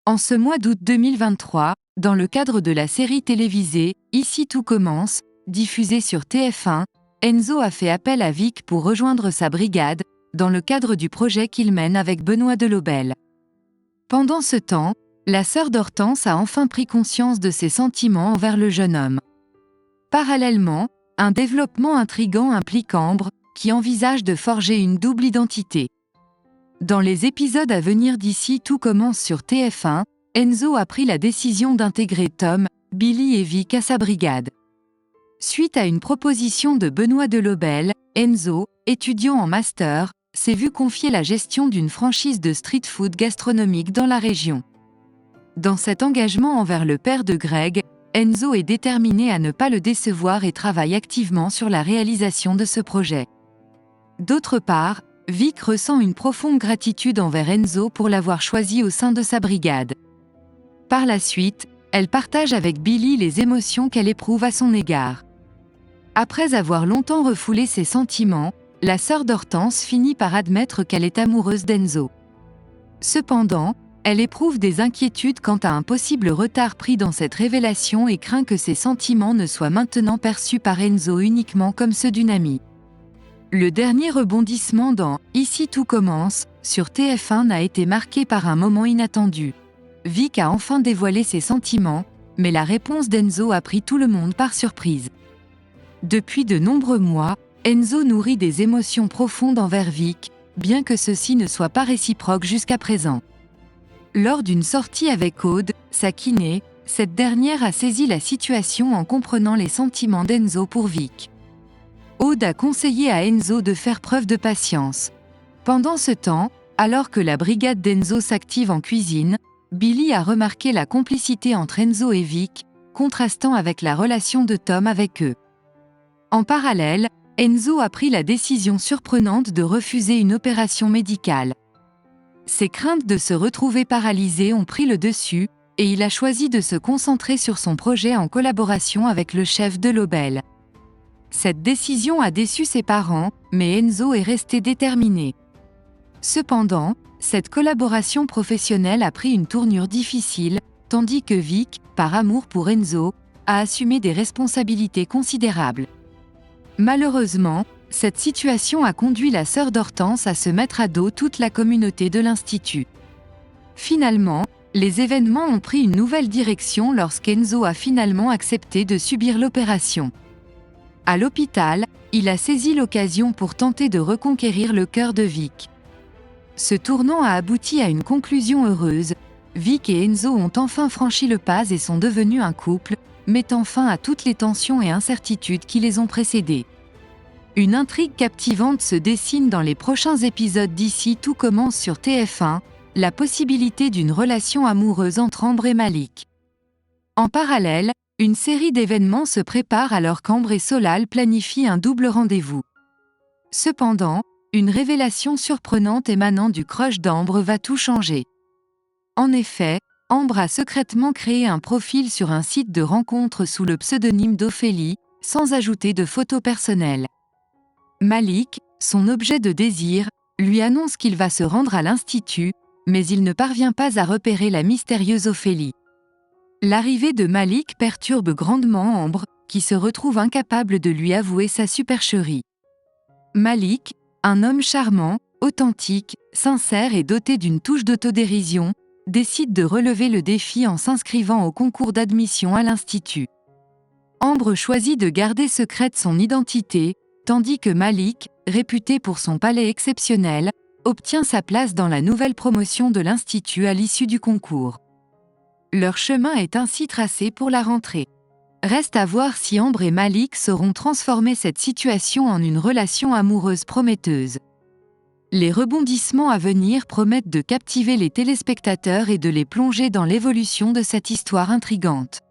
En ce mois d'août 2023, dans le cadre de la série télévisée « Ici tout commence », diffusée sur TF1, Enzo a fait appel à Vic pour rejoindre sa brigade, dans le cadre du projet qu'il mène avec Benoît Delobel. Pendant ce temps, la sœur d'Hortense a enfin pris conscience de ses sentiments envers le jeune homme. Parallèlement, un développement intrigant implique Ambre, qui envisage de forger une double identité. Dans les épisodes à venir d'Ici tout commence sur TF1, Enzo a pris la décision d'intégrer Tom, Billy et Vic à sa brigade. Suite à une proposition de Benoît Delobel, Enzo, étudiant en master, s'est vu confier la gestion d'une franchise de street food gastronomique dans la région. Dans cet engagement envers le père de Greg, Enzo est déterminé à ne pas le décevoir et travaille activement sur la réalisation de ce projet. D'autre part, Vic ressent une profonde gratitude envers Enzo pour l'avoir choisi au sein de sa brigade. Par la suite, elle partage avec Billy les émotions qu'elle éprouve à son égard. Après avoir longtemps refoulé ses sentiments, la sœur d'Hortense finit par admettre qu'elle est amoureuse d'Enzo. Cependant, elle éprouve des inquiétudes quant à un possible retard pris dans cette révélation et craint que ses sentiments ne soient maintenant perçus par Enzo uniquement comme ceux d'une amie. Le dernier rebondissement dans « Ici tout commence » sur TF1 a été marqué par un moment inattendu. Vic a enfin dévoilé ses sentiments, mais la réponse d'Enzo a pris tout le monde par surprise. Depuis de nombreux mois, Enzo nourrit des émotions profondes envers Vic, bien que ceci ne soit pas réciproque jusqu'à présent. Lors d'une sortie avec Aude, sa kiné, cette dernière a saisi la situation en comprenant les sentiments d'Enzo pour Vic. Aude a conseillé à Enzo de faire preuve de patience. Pendant ce temps, alors que la brigade d'Enzo s'active en cuisine, Billy a remarqué la complicité entre Enzo et Vic, contrastant avec la relation de Tom avec eux. En parallèle, Enzo a pris la décision surprenante de refuser une opération médicale. Ses craintes de se retrouver paralysé ont pris le dessus, et il a choisi de se concentrer sur son projet en collaboration avec le chef Delobel. Cette décision a déçu ses parents, mais Enzo est resté déterminé. Cependant, cette collaboration professionnelle a pris une tournure difficile, tandis que Vic, par amour pour Enzo, a assumé des responsabilités considérables. Malheureusement, cette situation a conduit la sœur d'Hortense à se mettre à dos toute la communauté de l'Institut. Finalement, les événements ont pris une nouvelle direction lorsqu'Enzo a finalement accepté de subir l'opération. À l'hôpital, il a saisi l'occasion pour tenter de reconquérir le cœur de Vic. Ce tournant a abouti à une conclusion heureuse. Vic et Enzo ont enfin franchi le pas et sont devenus un couple, mettant fin à toutes les tensions et incertitudes qui les ont précédés. Une intrigue captivante se dessine dans les prochains épisodes d'Ici tout commence sur TF1, la possibilité d'une relation amoureuse entre Ambre et Malik. En parallèle, une série d'événements se prépare alors qu'Ambre et Solal planifient un double rendez-vous. Cependant, une révélation surprenante émanant du crush d'Ambre va tout changer. En effet, Ambre a secrètement créé un profil sur un site de rencontre sous le pseudonyme d'Ophélie, sans ajouter de photos personnelles. Malik, son objet de désir, lui annonce qu'il va se rendre à l'Institut, mais il ne parvient pas à repérer la mystérieuse Ophélie. L'arrivée de Malik perturbe grandement Ambre, qui se retrouve incapable de lui avouer sa supercherie. Malik, un homme charmant, authentique, sincère et doté d'une touche d'autodérision, décide de relever le défi en s'inscrivant au concours d'admission à l'Institut. Ambre choisit de garder secrète son identité, tandis que Malik, réputé pour son palais exceptionnel, obtient sa place dans la nouvelle promotion de l'Institut à l'issue du concours. Leur chemin est ainsi tracé pour la rentrée. Reste à voir si Ambre et Malik sauront transformer cette situation en une relation amoureuse prometteuse. Les rebondissements à venir promettent de captiver les téléspectateurs et de les plonger dans l'évolution de cette histoire intrigante.